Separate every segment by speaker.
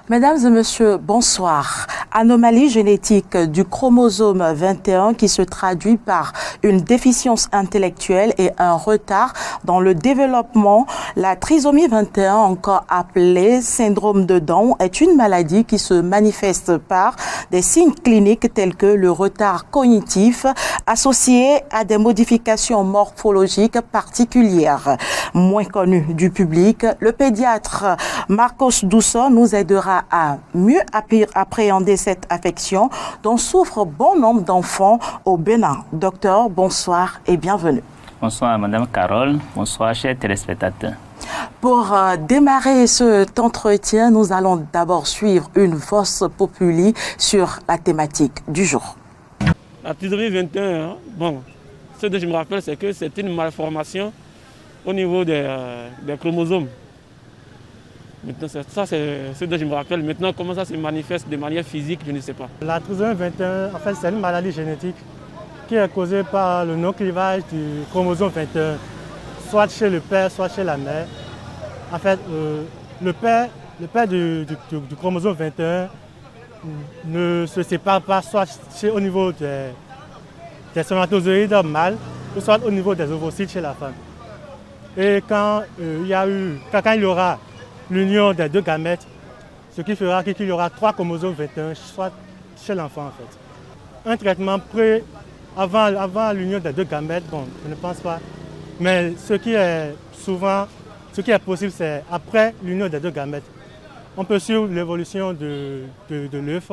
Speaker 1: Mesdames et messieurs, bonsoir. Anomalie génétique du chromosome 21 qui se traduit par une déficience intellectuelle et un retard dans le développement. La trisomie 21, encore appelée syndrome de Down, est une maladie qui se manifeste par des signes cliniques tels que le retard cognitif associé à des modifications morphologiques particulières. Moins connu du public, le pédiatre Marcos Doucet nous aidera à mieux appréhender cette affection dont souffrent bon nombre d'enfants au Bénin. Docteur, bonsoir et bienvenue.
Speaker 2: Bonsoir Madame Carole, bonsoir chers téléspectateurs.
Speaker 1: Pour démarrer cet entretien, nous allons d'abord suivre une vox populi sur la thématique du jour.
Speaker 3: La trisomie 21, bon, ce dont je me rappelle, c'est que c'est une malformation au niveau des chromosomes. Maintenant, ça, c'est ce dont je me rappelle. Maintenant, comment ça se manifeste de manière physique, je ne sais pas.
Speaker 4: La trisomie 21, en fait, c'est une maladie génétique qui est causée par le non-clivage du chromosome 21, soit chez le père, soit chez la mère. En fait, le père du chromosome 21 ne se sépare pas, soit au niveau des spermatozoïdes mâles, ou soit au niveau des ovocytes chez la femme. Et quand il y aura l'union des deux gamètes, ce qui fera qu'il y aura 3 chromosomes 21, soit chez l'enfant en fait. Un traitement avant l'union des deux gamètes, bon, je ne pense pas. Mais ce qui est possible, c'est après l'union des deux gamètes. On peut suivre l'évolution de l'œuf,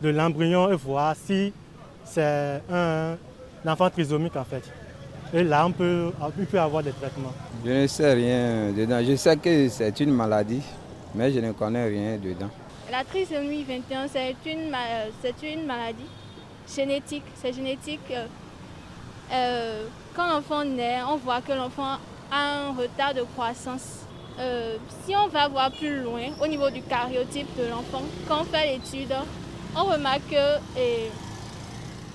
Speaker 4: de l'embryon et voir si c'est un enfant trisomique en fait. Et là, il peut avoir des traitements.
Speaker 5: Je ne sais rien dedans. Je sais que c'est une maladie, mais je ne connais rien dedans.
Speaker 6: La trisomie 21, c'est une maladie génétique. C'est génétique. Quand l'enfant naît, on voit que l'enfant a un retard de croissance. Si on va voir plus loin, au niveau du karyotype de l'enfant, quand on fait l'étude, on remarque que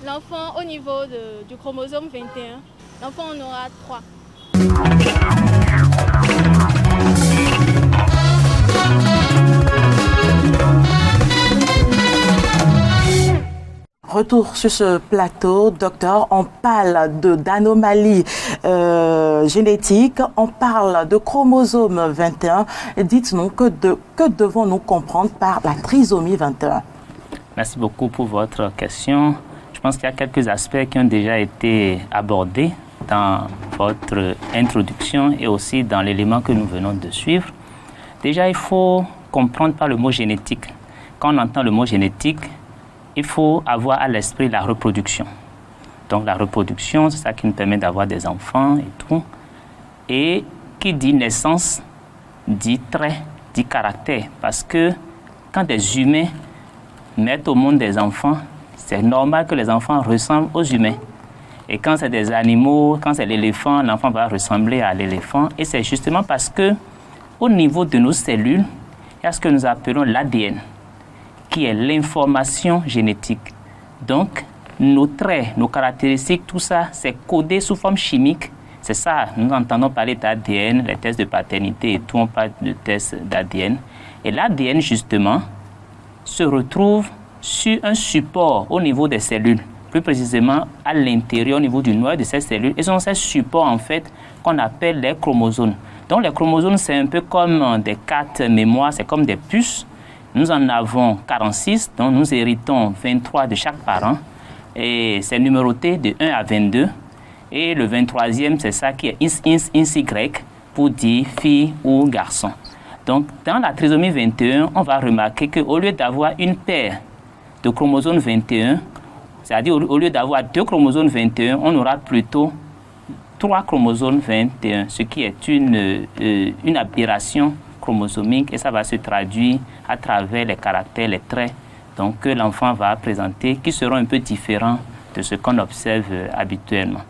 Speaker 6: l'enfant, au niveau du chromosome 21, l'enfant en aura 3.
Speaker 1: Retour sur ce plateau, docteur, on parle d'anomalies génétiques, on parle de chromosome 21. Dites-nous, que devons-nous comprendre par la trisomie 21?
Speaker 2: Merci beaucoup pour votre question. Je pense qu'il y a quelques aspects qui ont déjà été abordés dans votre introduction et aussi dans l'élément que nous venons de suivre. Déjà, il faut comprendre par le mot génétique. Quand on entend le mot génétique, il faut avoir à l'esprit la reproduction. Donc la reproduction, c'est ça qui nous permet d'avoir des enfants et tout. Et qui dit naissance, dit trait, dit caractère. Parce que quand des humains mettent au monde des enfants, c'est normal que les enfants ressemblent aux humains. Et quand c'est des animaux, quand c'est l'éléphant, l'enfant va ressembler à l'éléphant. Et c'est justement parce que au niveau de nos cellules, il y a ce que nous appelons l'ADN, qui est l'information génétique. Donc, nos traits, nos caractéristiques, tout ça, c'est codé sous forme chimique. C'est ça, nous entendons parler d'ADN, les tests de paternité et tout, on parle de tests d'ADN. Et l'ADN, justement, se retrouve sur un support au niveau des cellules, plus précisément à l'intérieur, au niveau du noyau de ces cellules. Et ce sont ces supports, en fait, qu'on appelle les chromosomes. Donc, les chromosomes, c'est un peu comme des cartes mémoire, c'est comme des puces. Nous en avons 46, donc nous héritons 23 de chaque parent. Et c'est numéroté de 1 à 22. Et le 23e, c'est ça qui est XY pour dire fille ou garçon. Donc, dans la trisomie 21, on va remarquer qu'au lieu d'avoir une paire de chromosomes 21, c'est-à-dire au lieu d'avoir 2 chromosomes 21, on aura plutôt 3 chromosomes 21, ce qui est une aberration chromosomique et ça va se traduire à travers les caractères, les traits donc, que l'enfant va présenter qui seront un peu différents de ce qu'on observe habituellement.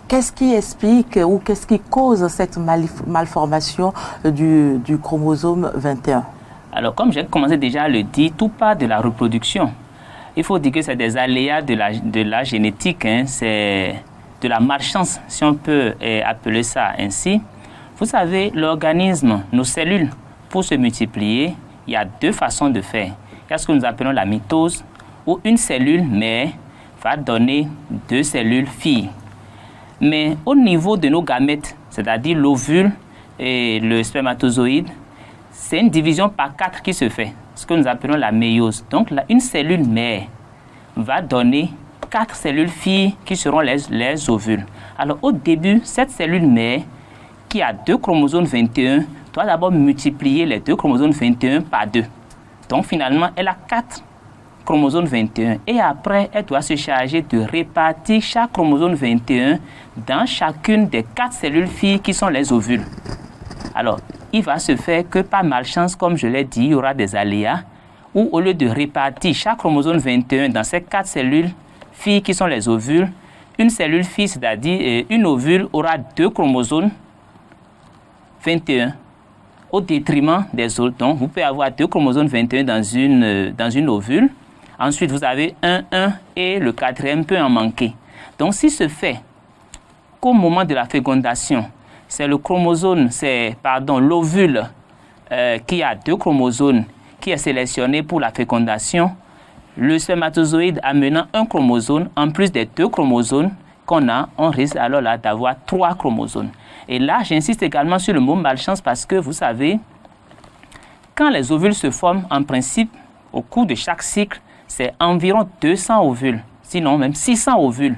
Speaker 1: Qu'est-ce qui explique ou qu'est-ce qui cause cette malformation du chromosome 21?
Speaker 2: Alors, comme j'ai commencé déjà à le dire, tout part de la reproduction. Il faut dire que c'est des aléas de la génétique, hein, c'est de la malchance, si on peut appeler ça ainsi. Vous savez, l'organisme, nos cellules, pour se multiplier, il y a deux façons de faire. Il y a ce que nous appelons la mitose, où une cellule mère va donner deux cellules filles. Mais au niveau de nos gamètes, c'est-à-dire l'ovule et le spermatozoïde, c'est une division par 4 qui se fait, ce que nous appelons la méiose. Donc, une cellule mère va donner 4 cellules filles qui seront les ovules. Alors, au début, cette cellule mère, qui a 2 chromosomes 21, doit d'abord multiplier les 2 chromosomes 21 par 2. Donc, finalement, elle a 4 chromosomes 21. Et après, elle doit se charger de répartir chaque chromosome 21 dans chacune des 4 cellules filles qui sont les ovules. Alors, il va se faire que par malchance, comme je l'ai dit, il y aura des aléas où au lieu de répartir chaque chromosome 21 dans ces 4 cellules filles qui sont les ovules, une cellule fille, c'est-à-dire une ovule, aura 2 chromosomes 21 au détriment des autres. Donc, vous pouvez avoir 2 chromosomes 21 dans une ovule. Ensuite, vous avez 1 et le 4e peut en manquer. Donc, si se fait qu'au moment de la fécondation, c'est l'ovule qui a 2 chromosomes qui est sélectionné pour la fécondation, le spermatozoïde amenant un chromosome, en plus des 2 chromosomes qu'on a, on risque alors là d'avoir 3 chromosomes. Et là, j'insiste également sur le mot malchance parce que vous savez, quand les ovules se forment, en principe, au cours de chaque cycle, c'est environ 200 ovules, sinon même 600 ovules.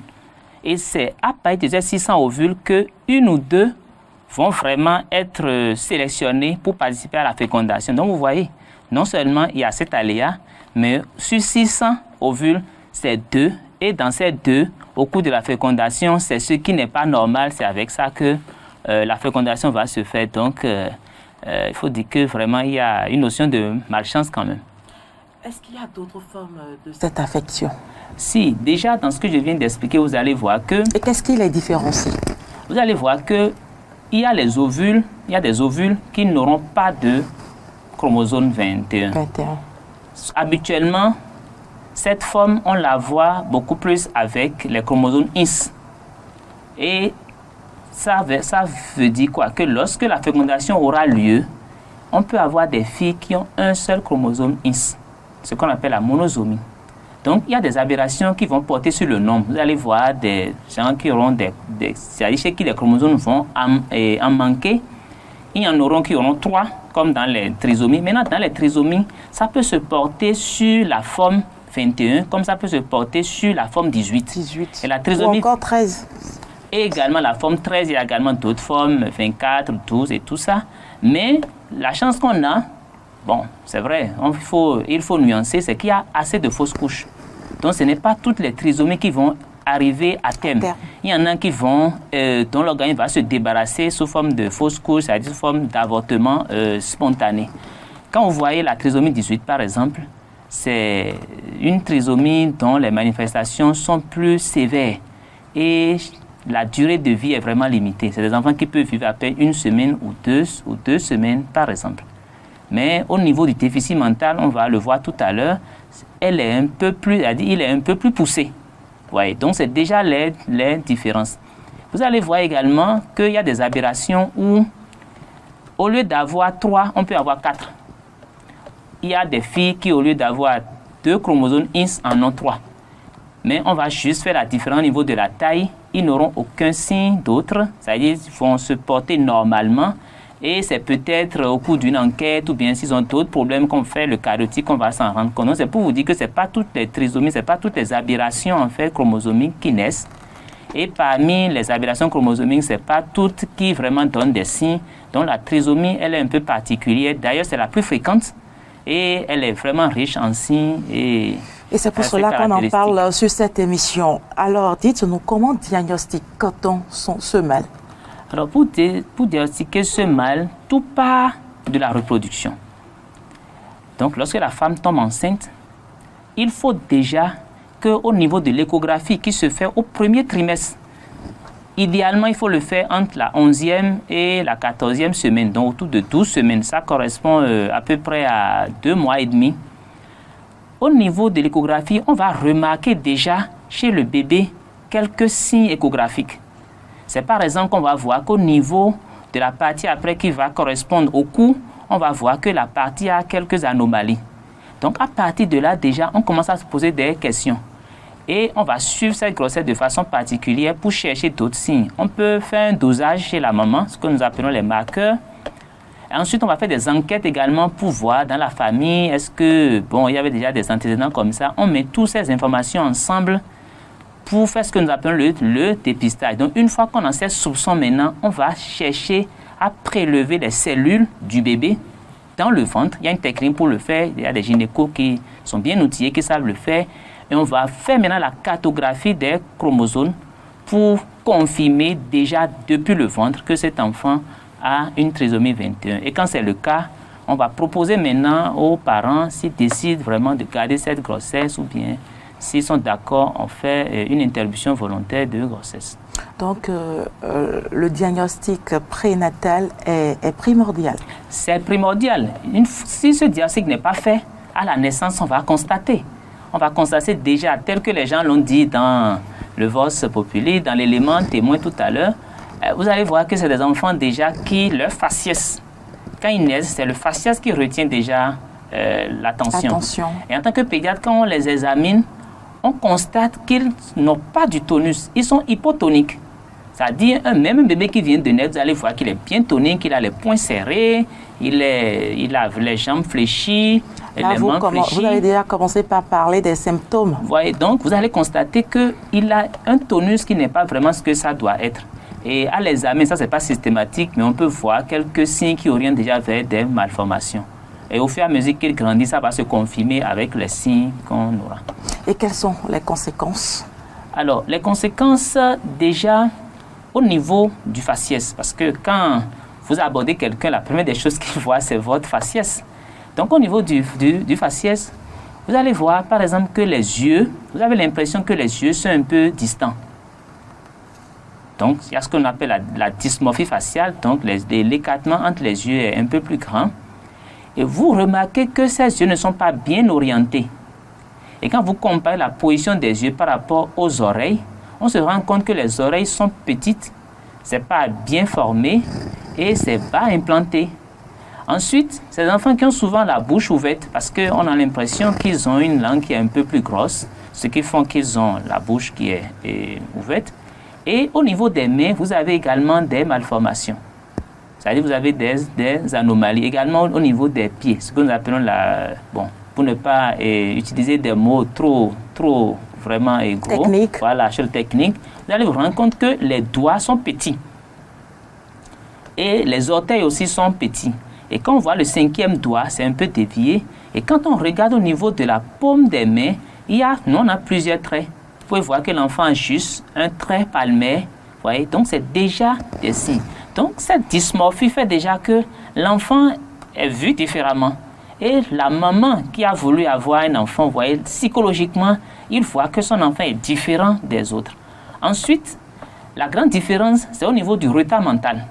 Speaker 2: Et c'est à partir de ces 600 ovules que 1 ou 2 vont vraiment être sélectionnés pour participer à la fécondation. Donc vous voyez, non seulement il y a cet aléa, mais sur 600 ovules, c'est 2. Et dans ces 2, au cours de la fécondation, c'est ce qui n'est pas normal. C'est avec ça que la fécondation va se faire. Donc il faut dire que vraiment il y a une notion de malchance quand même.
Speaker 1: Est-ce qu'il y a d'autres formes de cette affection?
Speaker 2: Si, déjà dans ce que je viens d'expliquer, vous allez voir que...
Speaker 1: Et qu'est-ce qui les différencie?
Speaker 2: Vous allez voir que il y a des ovules qui n'auront pas de chromosome 21. Habituellement, cette forme, on la voit beaucoup plus avec les chromosomes INS. Et ça veut dire quoi? Que lorsque la fécondation aura lieu, on peut avoir des filles qui ont un seul chromosome INS, ce qu'on appelle la monosomie. Donc, il y a des aberrations qui vont porter sur le nombre. Vous allez voir des gens qui auront c'est-à-dire chez qui les chromosomes vont en manquer. Il y en auront qui auront 3, comme dans les trisomies. Maintenant, dans les trisomies, ça peut se porter sur la forme 21, comme ça peut se porter sur la forme 18. Et la trisomie,
Speaker 1: ou encore 13.
Speaker 2: Et également la forme 13, il y a également d'autres formes, 24, 12 et tout ça. Mais la chance qu'on a, bon, c'est vrai, il faut nuancer, c'est qu'il y a assez de fausses couches. Donc, ce n'est pas toutes les trisomies qui vont arriver à terme. Il y en a qui vont, dont l'organisme va se débarrasser sous forme de fausses couches, c'est-à-dire sous forme d'avortement spontané. Quand vous voyez la trisomie 18, par exemple, c'est une trisomie dont les manifestations sont plus sévères et la durée de vie est vraiment limitée. C'est des enfants qui peuvent vivre à peine 1 semaine ou deux semaines, par exemple. Mais au niveau du déficit mental, on va le voir tout à l'heure, il est un peu plus poussé. Ouais, donc c'est déjà les différences. Vous allez voir également qu'il y a des aberrations où, au lieu d'avoir 3, on peut avoir 4. Il y a des filles qui, au lieu d'avoir 2 chromosomes INS, en ont 3. Mais on va juste faire la différence au niveau de la taille. Ils n'auront aucun signe d'autre, c'est-à-dire qu'ils vont se porter normalement. Et c'est peut-être au cours d'une enquête ou bien s'ils ont d'autres problèmes qu'on fait le cariotype qu'on va s'en rendre compte. C'est pour vous dire que ce n'est pas toutes les trisomies, ce n'est pas toutes les aberrations en fait chromosomiques qui naissent. Et parmi les aberrations chromosomiques, ce n'est pas toutes qui vraiment donnent des signes. Donc la trisomie, elle est un peu particulière. D'ailleurs, c'est la plus fréquente et elle est vraiment riche en signes. Et
Speaker 1: c'est pour cela qu'on en parle sur cette émission. Alors, dites-nous, comment diagnostique-t-on ce mal?
Speaker 2: Alors, pour diagnostiquer ce mal, tout part de la reproduction. Donc, lorsque la femme tombe enceinte, il faut déjà qu'au niveau de l'échographie qui se fait au premier trimestre, idéalement, il faut le faire entre la 11e et la 14e semaine, donc autour de 12 semaines. Ça correspond à peu près à 2 mois et demi. Au niveau de l'échographie, on va remarquer déjà chez le bébé quelques signes échographiques. C'est par exemple qu'on va voir qu'au niveau de la partie après qui va correspondre au cou, on va voir que la partie a quelques anomalies. Donc à partir de là, déjà, on commence à se poser des questions. Et on va suivre cette grossesse de façon particulière pour chercher d'autres signes. On peut faire un dosage chez la maman, ce que nous appelons les marqueurs. Et ensuite, on va faire des enquêtes également pour voir dans la famille, est-ce que, bon, il y avait déjà des antécédents comme ça. On met toutes ces informations ensemble pour faire ce que nous appelons le dépistage. Donc, une fois qu'on a ces soupçons maintenant, on va chercher à prélever les cellules du bébé dans le ventre. Il y a une technique pour le faire. Il y a des gynécos qui sont bien outillés, qui savent le faire. Et on va faire maintenant la cartographie des chromosomes pour confirmer déjà depuis le ventre que cet enfant a une trisomie 21. Et quand c'est le cas, on va proposer maintenant aux parents s'ils décident vraiment de garder cette grossesse ou bien s'ils sont d'accord, on fait une interruption volontaire de grossesse.
Speaker 1: Donc, le diagnostic prénatal est primordial.
Speaker 2: C'est primordial. Si ce diagnostic n'est pas fait, à la naissance, on va constater. On va constater déjà, tel que les gens l'ont dit dans le Vox Populi, dans l'élément témoin tout à l'heure, vous allez voir que c'est des enfants déjà qui, leur faciès, quand ils naissent, c'est le faciès qui retient déjà l'attention. Et en tant que pédiatre, quand on les examine, on constate qu'ils n'ont pas du tonus, ils sont hypotoniques. C'est-à-dire, même un bébé qui vient de naître, vous allez voir qu'il est bien tonique, il a les poings serrés, il a les jambes fléchies,
Speaker 1: là, vous avez déjà commencé par parler des symptômes.
Speaker 2: Voyez, donc, vous allez constater qu'il a un tonus qui n'est pas vraiment ce que ça doit être. Et à l'examen, ça, ce n'est pas systématique, mais on peut voir quelques signes qui orientent déjà vers des malformations. Et au fur et à mesure qu'il grandit, ça va se confirmer avec les signes qu'on aura.
Speaker 1: Et quelles sont les conséquences?
Speaker 2: Alors, les conséquences, déjà, au niveau du faciès. Parce que quand vous abordez quelqu'un, la première des choses qu'il voit, c'est votre faciès. Donc, au niveau du faciès, vous allez voir, par exemple, que les yeux, vous avez l'impression que les yeux sont un peu distants. Donc, il y a ce qu'on appelle la dysmorphie faciale. Donc, l'écartement entre les yeux est un peu plus grand. Et vous remarquez que ces yeux ne sont pas bien orientés. Et quand vous comparez la position des yeux par rapport aux oreilles, on se rend compte que les oreilles sont petites, ce n'est pas bien formé et c'est bas implanté. Ensuite, ces enfants qui ont souvent la bouche ouverte parce qu'on a l'impression qu'ils ont une langue qui est un peu plus grosse, ce qui fait qu'ils ont la bouche qui est ouverte. Et au niveau des mains, vous avez également des malformations. C'est-à-dire que vous avez des anomalies. Également au niveau des pieds, ce que nous appelons pour ne pas utiliser des mots trop vraiment gros.
Speaker 1: Technique.
Speaker 2: Voilà, sur le technique. Vous allez vous rendre compte que les doigts sont petits. Et les orteils aussi sont petits. Et quand on voit le 5e doigt, c'est un peu dévié. Et quand on regarde au niveau de la paume des mains, on a plusieurs traits. Vous pouvez voir que l'enfant a juste un trait palmaire. Vous voyez, donc c'est déjà des signes. Donc cette dysmorphie fait déjà que l'enfant est vu différemment. Et la maman qui a voulu avoir un enfant, vous voyez, psychologiquement, il voit que son enfant est différent des autres. Ensuite, la grande différence, c'est au niveau du retard mental.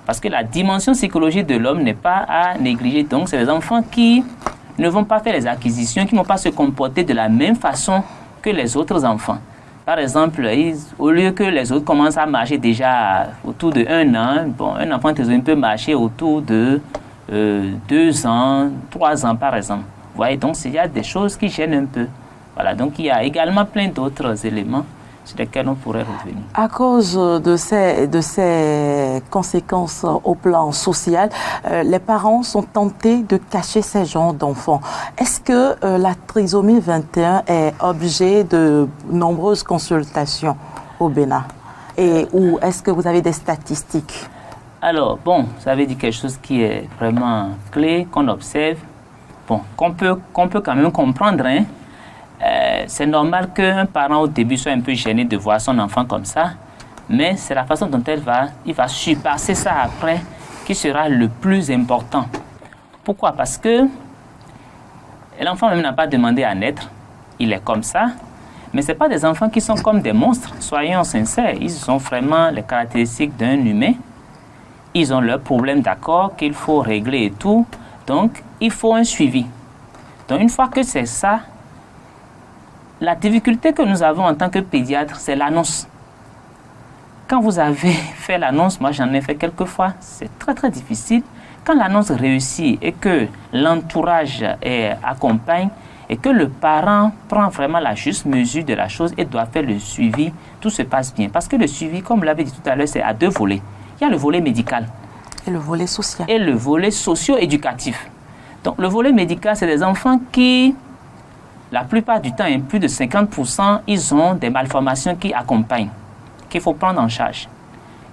Speaker 2: Parce que la dimension psychologique de l'homme n'est pas à négliger. Donc, c'est des enfants qui ne vont pas faire les acquisitions, qui ne vont pas se comporter de la même façon que les autres enfants. Par exemple, au lieu que les autres commencent à marcher déjà autour de 1 an, un enfant peut marcher autour de 2 ans, 3 ans par exemple. Vous voyez, donc il y a des choses qui gênent un peu. Voilà, donc il y a également plein d'autres éléments sur lesquels on pourrait revenir.
Speaker 1: À cause de ces conséquences au plan social, les parents sont tentés de cacher ces genres d'enfants. Est-ce que la trisomie 21 est objet de nombreuses consultations au Bénin? Ou est-ce que vous avez des statistiques?
Speaker 2: Alors, ça veut dire quelque chose qui est vraiment clé, qu'on observe, qu'on peut quand même comprendre. C'est normal qu'un parent au début soit un peu gêné de voir son enfant comme ça, mais c'est la façon dont il va surpasser ça après qui sera le plus important. Pourquoi? Parce que l'enfant même n'a pas demandé à naître, il est comme ça, Mais ce n'est pas des enfants qui sont comme des monstres, soyons sincères. Ils ont vraiment les caractéristiques d'un humain. Ils ont leurs problèmes, d'accord, qu'il faut régler et tout. Donc, il faut un suivi. Donc, une fois que c'est ça, la difficulté que nous avons en tant que pédiatre, c'est l'annonce. Quand vous avez fait l'annonce, moi j'en ai fait quelques fois, c'est très très difficile. Quand l'annonce réussit et que l'entourage accompagne et que le parent prend vraiment la juste mesure de la chose et doit faire le suivi, tout se passe bien. Parce que le suivi, comme vous l'avez dit tout à l'heure, c'est à deux volets. Il y a le volet médical.
Speaker 1: Et le volet social.
Speaker 2: Et le volet socio-éducatif. Donc le volet médical, c'est des enfants qui, la plupart du temps, plus de 50%, ils ont des malformations qui accompagnent, qu'il faut prendre en charge.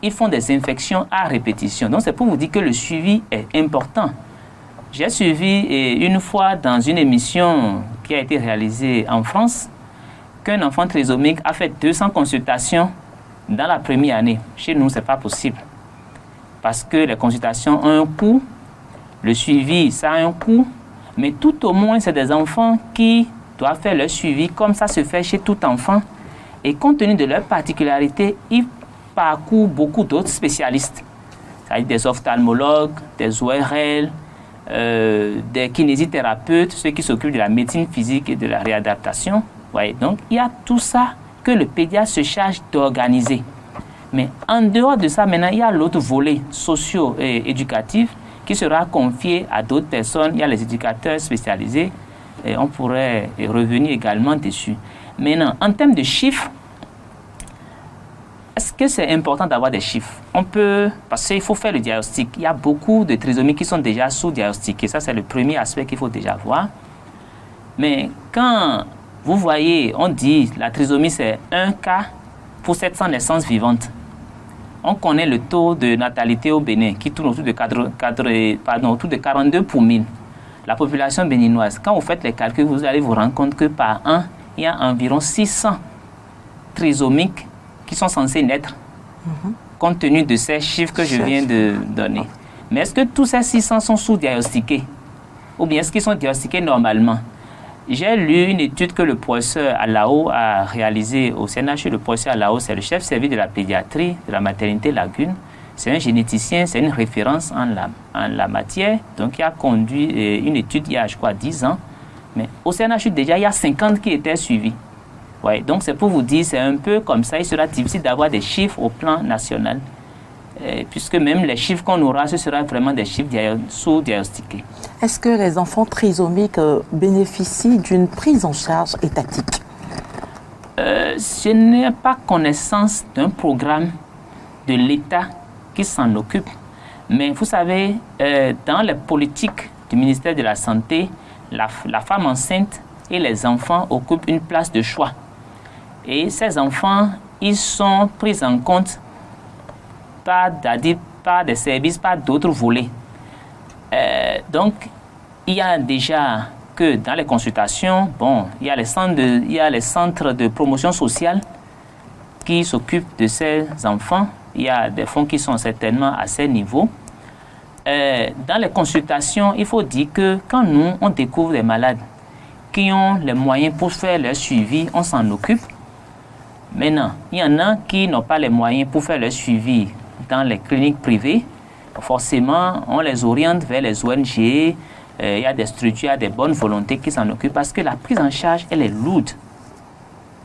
Speaker 2: Ils font des infections à répétition. Donc c'est pour vous dire que le suivi est important. J'ai suivi une fois dans une émission qui a été réalisée en France qu'un enfant trisomique a fait 200 consultations dans la première année. Chez nous, ce n'est pas possible. Parce que les consultations ont un coût, le suivi, ça a un coût, mais tout au moins, c'est des enfants qui doivent faire leur suivi comme ça se fait chez tout enfant. Et compte tenu de leurs particularités, ils parcourent beaucoup d'autres spécialistes. C'est-à-dire des ophtalmologues, des ORL, des kinésithérapeutes, ceux qui s'occupent de la médecine physique et de la réadaptation. Voyez, donc, il y a tout ça que le pédiatre se charge d'organiser. Mais en dehors de ça, maintenant, il y a l'autre volet socio et éducatif qui sera confié à d'autres personnes. Il y a les éducateurs spécialisés et on pourrait revenir également dessus. Maintenant, en termes de chiffres, est-ce que c'est important d'avoir des chiffres? On peut, parce qu'il faut faire le diagnostic. Il y a beaucoup de trisomies qui sont déjà sous-diagnostiquées. Ça, c'est le premier aspect qu'il faut déjà voir. Mais quand vous voyez, on dit la trisomie, c'est 1 cas pour 700 naissances vivantes. On connaît le taux de natalité au Bénin qui tourne autour de 42 pour 1000. La population béninoise, quand vous faites les calculs, vous allez vous rendre compte que par an, il y a environ 600 trisomiques qui sont censés naître, compte tenu de ces chiffres que je viens de donner. Mais est-ce que tous ces 600 sont sous-diagnostiqués? Ou bien est-ce qu'ils sont diagnostiqués normalement? J'ai lu une étude que le professeur Alao a réalisée au CNHU. Le professeur Alao, c'est le chef service de la pédiatrie de la maternité Lagune. C'est un généticien, c'est une référence en la matière. Donc, il a conduit une étude il y a, je crois, 10 ans. Mais au CNHU, déjà, il y a 50 qui étaient suivis. Ouais, donc, c'est pour vous dire, c'est un peu comme ça. Il sera difficile d'avoir des chiffres au plan national. Puisque même les chiffres qu'on aura, ce sera vraiment des chiffres sous-diagnostiqués.
Speaker 1: Est-ce que les enfants trisomiques bénéficient d'une prise en charge étatique?
Speaker 2: Je n'ai pas connaissance d'un programme de l'État qui s'en occupe. Mais vous savez, dans les politiques du ministère de la Santé, la femme enceinte et les enfants occupent une place de choix. Et ces enfants, ils sont pris en compte par des services, par d'autres volets. Donc, il y a déjà que dans les consultations, il y a les centres de promotion sociale qui s'occupent de ces enfants. Il y a des fonds qui sont certainement à ces niveaux. Dans les consultations, il faut dire que quand nous, on découvre des malades qui ont les moyens pour faire leur suivi, on s'en occupe. Maintenant, il y en a qui n'ont pas les moyens pour faire leur suivi dans les cliniques privées. Forcément, on les oriente vers les ONG. Il y a des structures, il y a des bonnes volontés qui s'en occupent parce que la prise en charge, elle est lourde.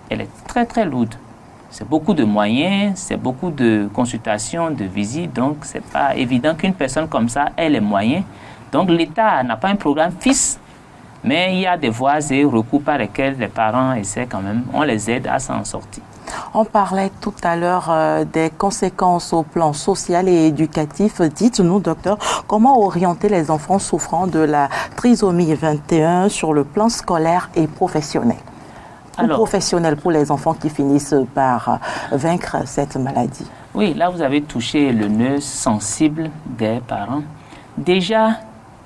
Speaker 2: Elle est très, très lourde. C'est beaucoup de moyens, c'est beaucoup de consultations, de visites. Donc, ce n'est pas évident qu'une personne comme ça ait les moyens. Donc, l'État n'a pas un programme fixe, mais il y a des voies et recours par lesquels les parents essaient quand même. On les aide à s'en sortir.
Speaker 1: On parlait tout à l'heure des conséquences au plan social et éducatif. Dites-nous, docteur, comment orienter les enfants souffrant de la trisomie 21 sur le plan scolaire et professionnel? Alors, professionnel pour les enfants qui finissent par vaincre cette maladie.
Speaker 2: Oui, là vous avez touché le nœud sensible des parents. Déjà,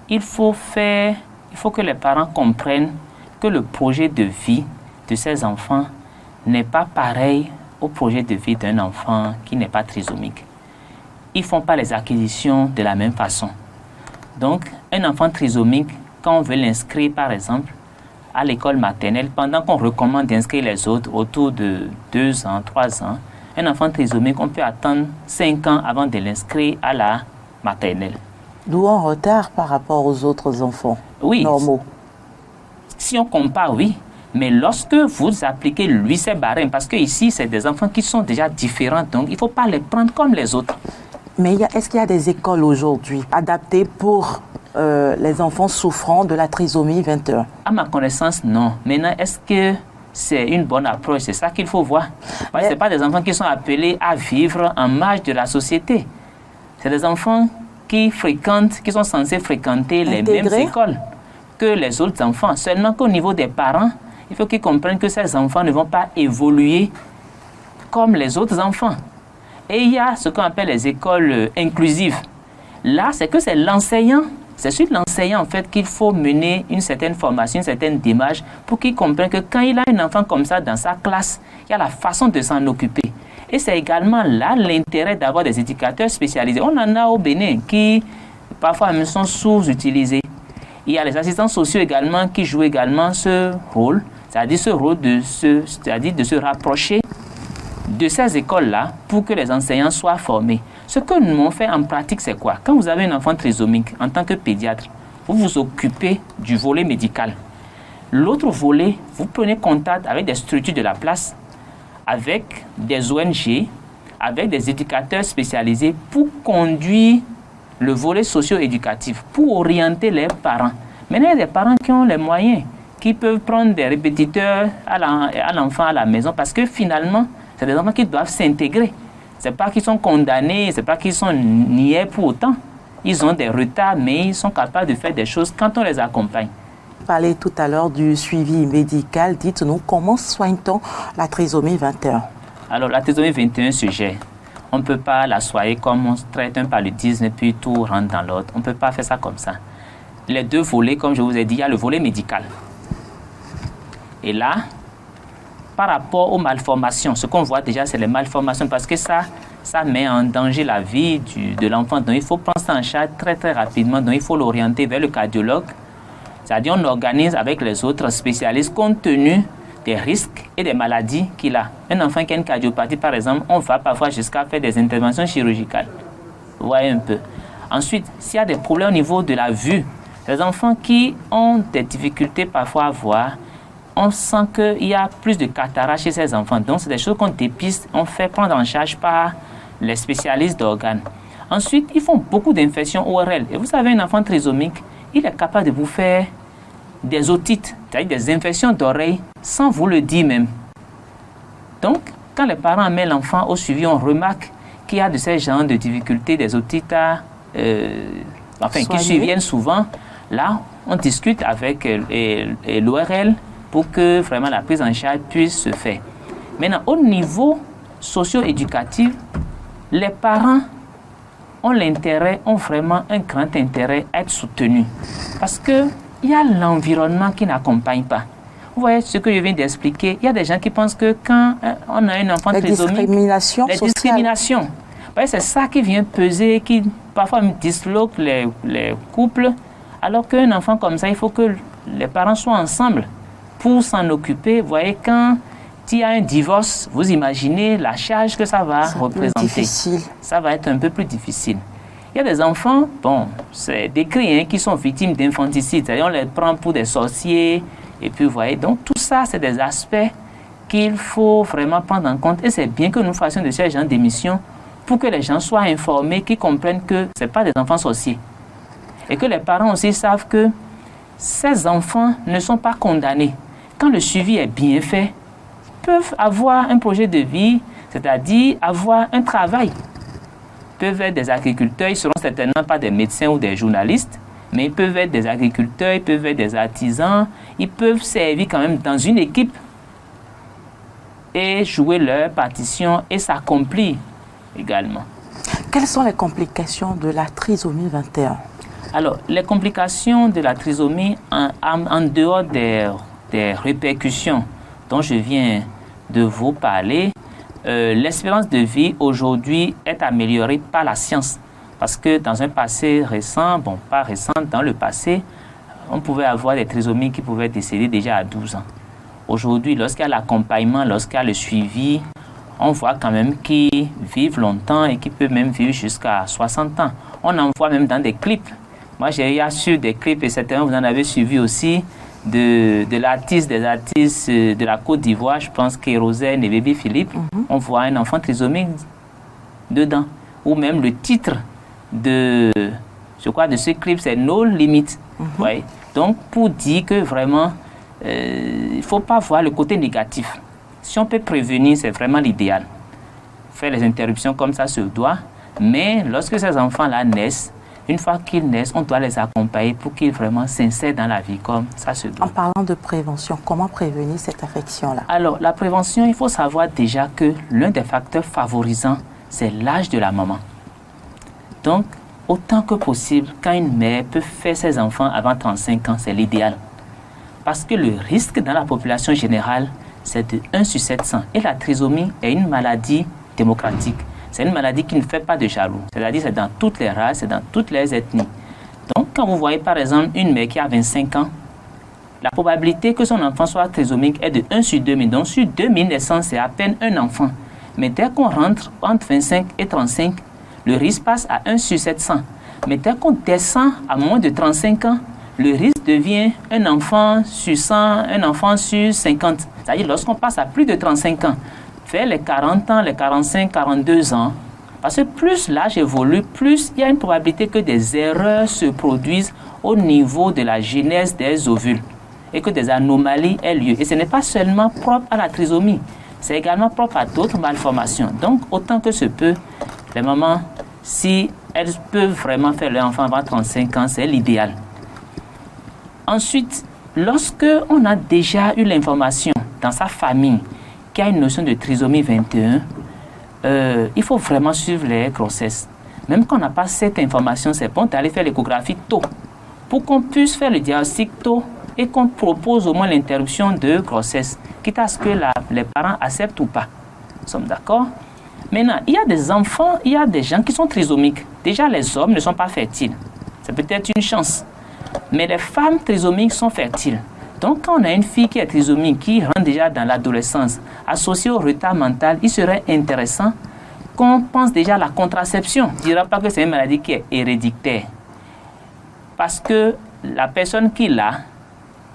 Speaker 2: il faut que les parents comprennent que le projet de vie de ces enfants n'est pas pareil au projet de vie d'un enfant qui n'est pas trisomique. Ils ne font pas les acquisitions de la même façon. Donc, un enfant trisomique, quand on veut l'inscrire, par exemple, à l'école maternelle, pendant qu'on recommande d'inscrire les autres autour de 2 ans, 3 ans, un enfant trisomique, on peut attendre 5 ans avant de l'inscrire à la maternelle.
Speaker 1: D'où un retard par rapport aux autres enfants normaux.
Speaker 2: Si on compare, oui. Mais lorsque vous appliquez lui ces barèmes, parce que ici, c'est des enfants qui sont déjà différents, donc il ne faut pas les prendre comme les autres.
Speaker 1: Mais est-ce qu'il y a des écoles aujourd'hui adaptées pour les enfants souffrant de la trisomie 21?
Speaker 2: À ma connaissance, non. Maintenant, est-ce que c'est une bonne approche? C'est ça qu'il faut voir. Ce n'est pas des enfants qui sont appelés à vivre en marge de la société. C'est des enfants qui sont censés fréquenter les mêmes écoles que les autres enfants. Seulement qu'au niveau des parents, il faut qu'ils comprennent que ces enfants ne vont pas évoluer comme les autres enfants. Et il y a ce qu'on appelle les écoles inclusives. Là, c'est que c'est l'enseignant, c'est sur l'enseignant en fait qu'il faut mener une certaine formation, une certaine démarche pour qu'il comprenne que quand il a un enfant comme ça dans sa classe, il y a la façon de s'en occuper. Et c'est également là l'intérêt d'avoir des éducateurs spécialisés. On en a au Bénin qui parfois même sont sous-utilisés. Il y a les assistants sociaux également qui jouent également ce rôle, c'est-à-dire ce rôle de se rapprocher de ces écoles-là pour que les enseignants soient formés. Ce que nous avons fait en pratique, c'est quoi? Quand vous avez un enfant trisomique, en tant que pédiatre, vous vous occupez du volet médical. L'autre volet, vous prenez contact avec des structures de la place, avec des ONG, avec des éducateurs spécialisés pour conduire le volet socio-éducatif, pour orienter les parents. Maintenant, il y a des parents qui ont les moyens, qui peuvent prendre des répétiteurs à l'enfant à la maison, parce que finalement, c'est des enfants qui doivent s'intégrer. Ce n'est pas qu'ils sont condamnés, ce n'est pas qu'ils sont niais pour autant. Ils ont des retards, mais ils sont capables de faire des choses quand on les accompagne.
Speaker 1: Vous parlez tout à l'heure du suivi médical. Dites-nous, comment soigne-t-on la trisomie 21?
Speaker 2: Alors, la trisomie 21 se gère. On ne peut pas la soigner comme on traite un paludisme et puis tout rentre dans l'autre. On ne peut pas faire ça comme ça. Les deux volets, comme je vous ai dit, il y a le volet médical. Et là, par rapport aux malformations, ce qu'on voit déjà, c'est les malformations parce que ça met en danger la vie de l'enfant. Donc, il faut prendre ça en charge très, très rapidement. Donc, il faut l'orienter vers le cardiologue. C'est-à-dire, on organise avec les autres spécialistes compte tenu des risques et des maladies qu'il a. Un enfant qui a une cardiopathie, par exemple, on va parfois jusqu'à faire des interventions chirurgicales. Vous voyez un peu. Ensuite, s'il y a des problèmes au niveau de la vue, les enfants qui ont des difficultés parfois à voir, on sent qu'il y a plus de cataracte chez ces enfants. Donc, c'est des choses qu'on dépiste, on fait prendre en charge par les spécialistes d'organes. Ensuite, ils font beaucoup d'infections ORL. Et vous savez, un enfant trisomique, il est capable de vous faire des otites, c'est-à-dire des infections d'oreilles, sans vous le dire même. Donc, quand les parents amènent l'enfant au suivi, on remarque qu'il y a de ces genres de difficultés, des otites qui surviennent souvent. Là, on discute avec l'ORL pour que vraiment la prise en charge puisse se faire. Maintenant, au niveau socio-éducatif, les parents ont vraiment un grand intérêt à être soutenus. Parce qu'il y a l'environnement qui n'accompagne pas. Vous voyez ce que je viens d'expliquer. Il y a des gens qui pensent que quand on a un enfant trisomique, les discriminations. C'est ça qui vient peser, qui parfois disloque les couples. Alors qu'un enfant comme ça, il faut que les parents soient ensemble pour s'en occuper. Vous voyez, quand il y a un divorce, vous imaginez la charge que ça va représenter. Ça va être un peu plus difficile. Il y a des enfants, c'est décrit, qui sont victimes d'infanticide. On les prend pour des sorciers. Et puis, vous voyez, donc tout ça, c'est des aspects qu'il faut vraiment prendre en compte. Et c'est bien que nous fassions de ces genres d'émissions pour que les gens soient informés, qu'ils comprennent que ce n'est pas des enfants sorciers. Et que les parents aussi savent que ces enfants ne sont pas condamnés. Quand le suivi est bien fait, ils peuvent avoir un projet de vie, c'est-à-dire avoir un travail. Ils peuvent être des agriculteurs, ils ne seront certainement pas des médecins ou des journalistes, mais ils peuvent être des agriculteurs, ils peuvent être des artisans, ils peuvent servir quand même dans une équipe et jouer leur partition et s'accomplir également.
Speaker 1: Quelles sont les complications de la trisomie 21?
Speaker 2: Alors, les complications de la trisomie, en dehors des répercussions dont je viens de vous parler, l'espérance de vie aujourd'hui est améliorée par la science. Parce que dans un passé récent, pas récent, dans le passé, on pouvait avoir des trisomiques qui pouvaient décéder déjà à 12 ans. Aujourd'hui, lorsqu'il y a l'accompagnement, lorsqu'il y a le suivi, on voit quand même qu'ils vivent longtemps et qu'ils peuvent même vivre jusqu'à 60 ans. On en voit même dans des clips. Moi, j'ai eu des clips, et certainement vous en avez suivi aussi, des artistes de la Côte d'Ivoire, je pense Kérosène et Bébé Philippe. On voit un enfant trisomique dedans. Ou même le titre de ce clip, c'est No Limit. Ouais. Donc, pour dire que vraiment, il ne faut pas voir le côté négatif. Si on peut prévenir, c'est vraiment l'idéal. Faire les interruptions comme ça se doit. Mais lorsque ces enfants-là naissent, une fois qu'ils naissent, on doit les accompagner pour qu'ils vraiment s'insèrent dans la vie comme ça se doit.
Speaker 1: En parlant de prévention, comment prévenir cette affection-là?
Speaker 2: Alors, la prévention, il faut savoir déjà que l'un des facteurs favorisants, c'est l'âge de la maman. Donc, autant que possible, quand une mère peut faire ses enfants avant 35 ans, c'est l'idéal. Parce que le risque dans la population générale, c'est de 1 sur 700. Et la trisomie est une maladie démocratique. C'est une maladie qui ne fait pas de jaloux. C'est-à-dire c'est dans toutes les races, c'est dans toutes les ethnies. Donc, quand vous voyez par exemple une mère qui a 25 ans, la probabilité que son enfant soit trisomique est de 1 sur 2000. Donc, sur 2000 naissances, c'est à peine un enfant. Mais dès qu'on rentre entre 25 et 35, le risque passe à 1 sur 700. Mais dès qu'on descend à moins de 35 ans, le risque devient un enfant sur 100, un enfant sur 50. C'est-à-dire lorsqu'on passe à plus de 35 ans, vers les 40 ans, les 45, 42 ans, parce que plus l'âge évolue, plus il y a une probabilité que des erreurs se produisent au niveau de la genèse des ovules et que des anomalies aient lieu. Et ce n'est pas seulement propre à la trisomie, c'est également propre à d'autres malformations. Donc, autant que se peut, les mamans, si elles peuvent vraiment faire leur enfant avant 35 ans, c'est l'idéal. Ensuite, lorsque on a déjà eu l'information dans sa famille qu'il y a une notion de trisomie 21, il faut vraiment suivre les grossesses. Même quand on n'a pas cette information, c'est bon d'aller faire l'échographie tôt pour qu'on puisse faire le diagnostic tôt et qu'on propose au moins l'interruption de grossesse, quitte à ce que les parents acceptent ou pas. Nous sommes d'accord? Maintenant, il y a des enfants, il y a des gens qui sont trisomiques. Déjà, les hommes ne sont pas fertiles. C'est peut-être une chance. Mais les femmes trisomiques sont fertiles. Donc, quand on a une fille qui est trisomique, qui rentre déjà dans l'adolescence, associée au retard mental, il serait intéressant qu'on pense déjà à la contraception. Je ne dirais pas que c'est une maladie qui est héréditaire. Parce que la personne qui l'a,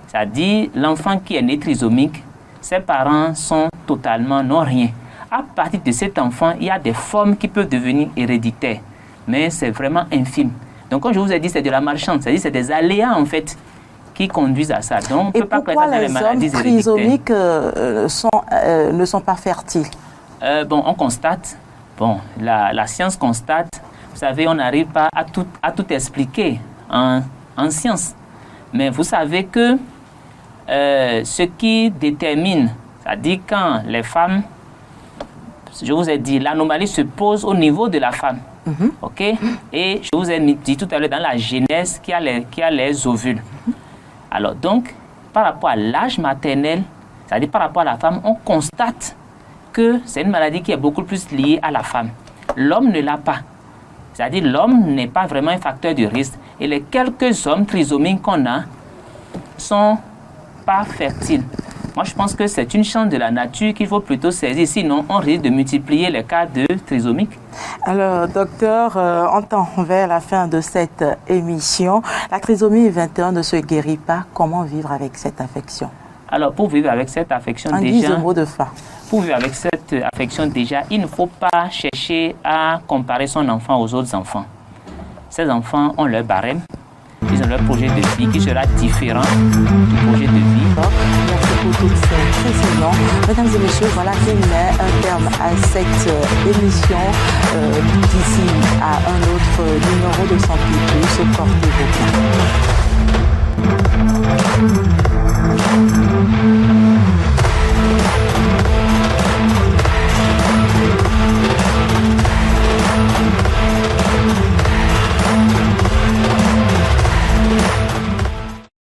Speaker 2: c'est-à-dire l'enfant qui est né trisomique, ses parents sont totalement non-rien. À partir de cet enfant, il y a des formes qui peuvent devenir héréditaires. Mais c'est vraiment infime. Donc, comme je vous ai dit, c'est de la malchance. C'est-à-dire c'est des aléas, en fait, qui conduisent à ça. Donc, on ne peut pas prétendre dans les maladies héréditaires.
Speaker 1: Et pourquoi les hommes trisomiques ne sont pas fertiles?
Speaker 2: On constate. La science constate. Vous savez, on n'arrive pas à tout expliquer en science. Mais vous savez que ce qui détermine, c'est-à-dire quand les femmes, je vous ai dit, l'anomalie se pose au niveau de la femme. OK? Et je vous ai dit tout à l'heure dans la genèse qui a les ovules. Alors donc, par rapport à l'âge maternel, c'est-à-dire par rapport à la femme, on constate que c'est une maladie qui est beaucoup plus liée à la femme. L'homme ne l'a pas. C'est-à-dire l'homme n'est pas vraiment un facteur de risque. Et les quelques hommes trisomiques qu'on a sont pas fertiles. Moi, je pense que c'est une chance de la nature qu'il faut plutôt saisir. Sinon, on risque de multiplier les cas de trisomique.
Speaker 1: Alors, docteur, on tend vers la fin de cette émission. La trisomie 21 ne se guérit pas. Comment vivre avec cette affection?
Speaker 2: Alors, pour vivre avec cette affection, pour vivre avec cette affection, déjà, il ne faut pas chercher à comparer son enfant aux autres enfants. Ces enfants ont leur barème. Ils ont leur projet de vie qui sera différent du projet de vie.
Speaker 1: Merci pour toutes ces précisions. Mesdames et messieurs, voilà qui met un terme à cette émission. D'ici à un autre numéro de Santé Plus, portez-vous bien.